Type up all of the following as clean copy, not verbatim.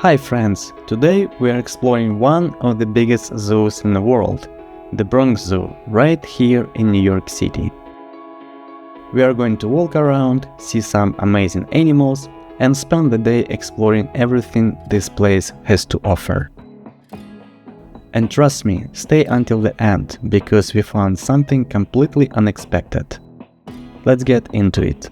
Hi friends, today we are exploring one of the biggest zoos in the world, the Bronx Zoo, right here in New York City. We are going to walk around, see some amazing animals, and spend the day exploring everything this place has to offer. And trust me, stay until the end, because we found something completely unexpected. Let's get into it.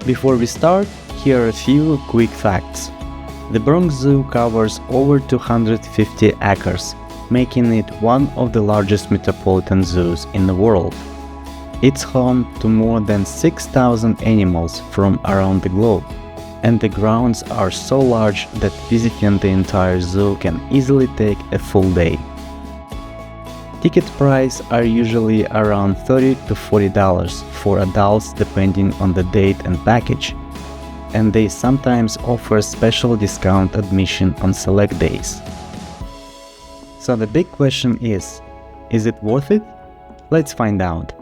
Before we start, here are a few quick facts. The Bronx Zoo covers over 250 acres, making it one of the largest metropolitan zoos in the world. It's home to more than 6,000 animals from around the globe, and the grounds are so large that visiting the entire zoo can easily take a full day. Ticket prices are usually around $30 to $40 for adults depending on the date and package, and they sometimes offer special discount admission on select days. So the big question is it worth it? Let's find out.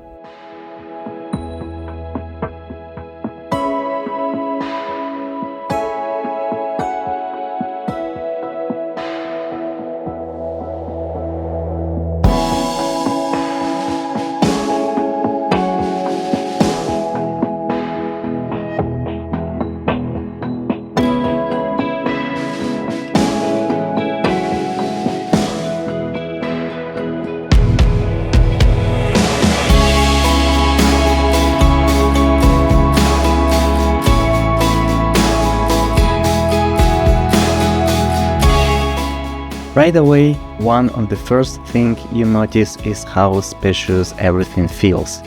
Right away, one of the first things you notice is how spacious everything feels.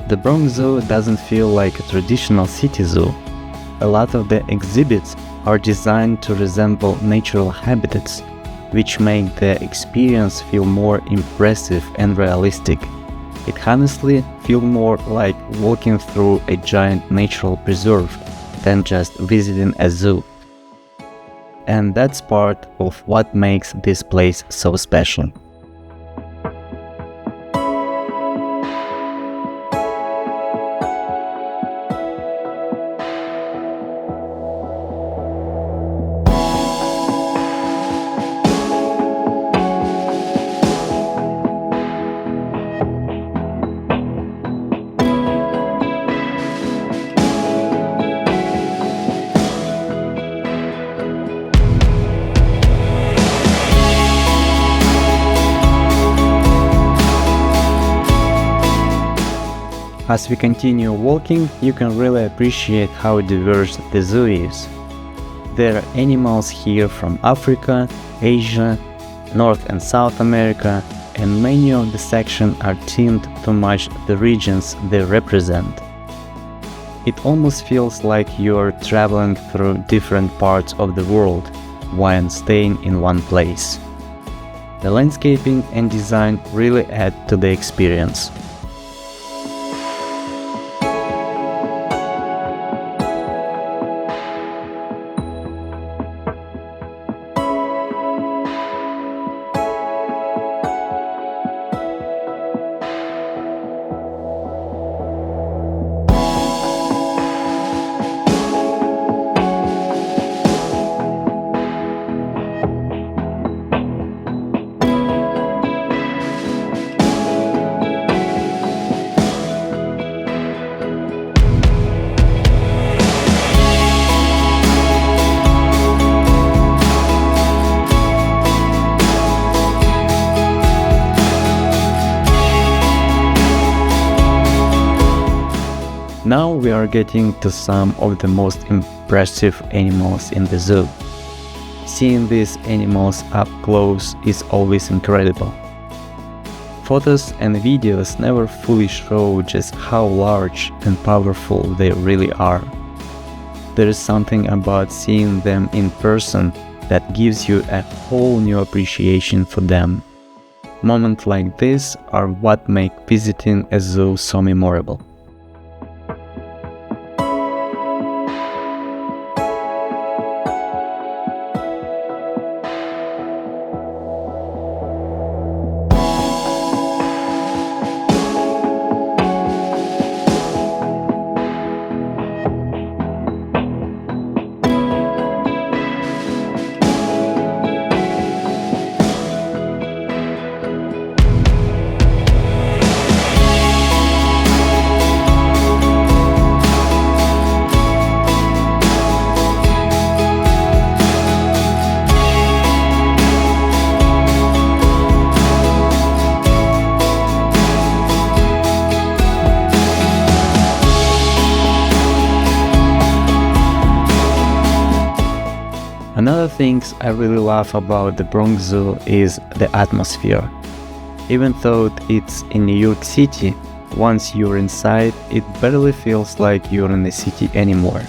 The Bronx Zoo doesn't feel like a traditional city zoo. A lot of the exhibits are designed to resemble natural habitats, which make the experience feel more impressive and realistic. It honestly feels more like walking through a giant natural preserve than just visiting a zoo. And that's part of what makes this place so special. As we continue walking, you can really appreciate how diverse the zoo is. There are animals here from Africa, Asia, North and South America, and many of the sections are themed to match the regions they represent. It almost feels like you're traveling through different parts of the world while staying in one place. The landscaping and design really add to the experience. Now we are getting to some of the most impressive animals in the zoo. Seeing these animals up close is always incredible. Photos and videos never fully show just how large and powerful they really are. There is something about seeing them in person that gives you a whole new appreciation for them. Moments like this are what make visiting a zoo so memorable. Another thing I really love about the Bronx Zoo is the atmosphere. Even though it's in New York City, once you're inside, it barely feels like you're in the city anymore.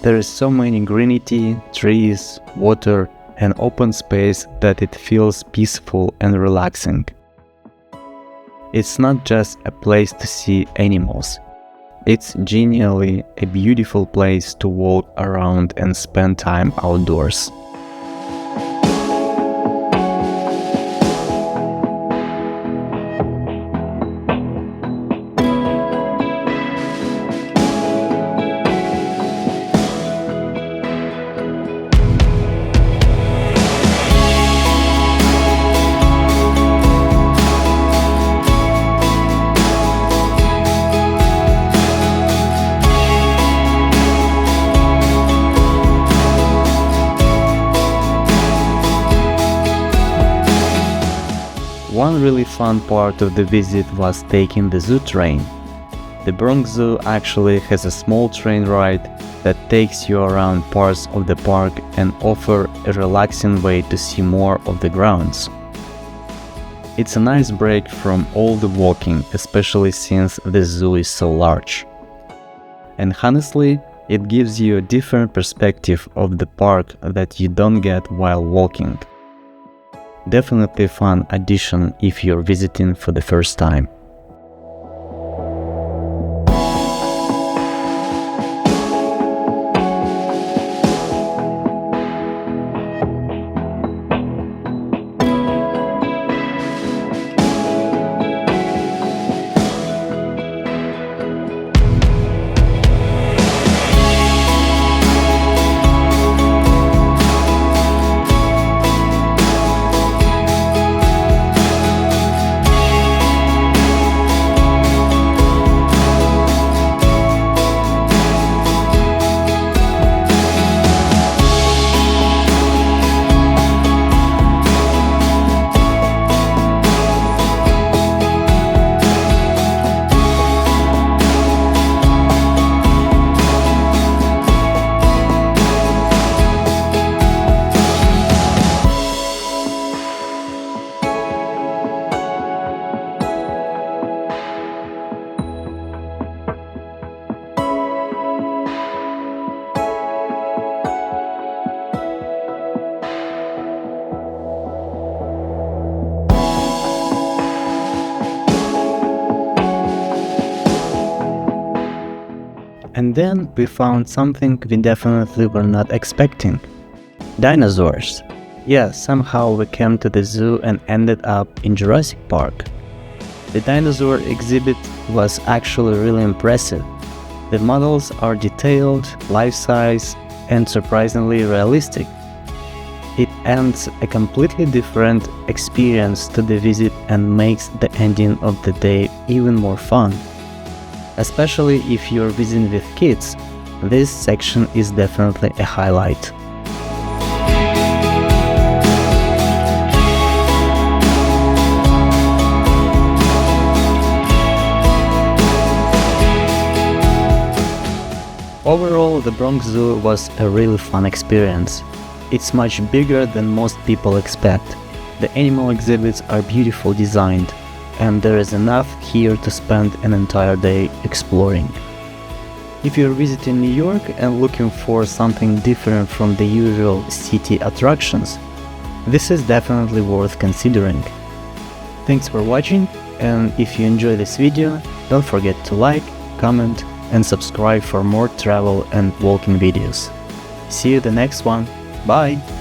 There is so many greenery, trees, water, and open space that it feels peaceful and relaxing. It's not just a place to see animals. It's genuinely a beautiful place to walk around and spend time outdoors. One really fun part of the visit was taking the zoo train. The Bronx Zoo actually has a small train ride that takes you around parts of the park and offers a relaxing way to see more of the grounds. It's a nice break from all the walking, especially since the zoo is so large. And honestly, it gives you a different perspective of the park that you don't get while walking. Definitely a fun addition if you're visiting for the first time. And then we found something we definitely were not expecting. Dinosaurs. Yeah, somehow we came to the zoo and ended up in Jurassic Park. The dinosaur exhibit was actually really impressive. The models are detailed, life-size, and surprisingly realistic. It adds a completely different experience to the visit and makes the ending of the day even more fun. Especially if you're visiting with kids, this section is definitely a highlight. Overall, the Bronx Zoo was a really fun experience. It's much bigger than most people expect. The animal exhibits are beautifully designed, and there is enough here to spend an entire day exploring. If you're visiting New York and looking for something different from the usual city attractions, this is definitely worth considering. Thanks for watching, and if you enjoy this video, don't forget to like, comment, and subscribe for more travel and walking videos. See you the next one. Bye!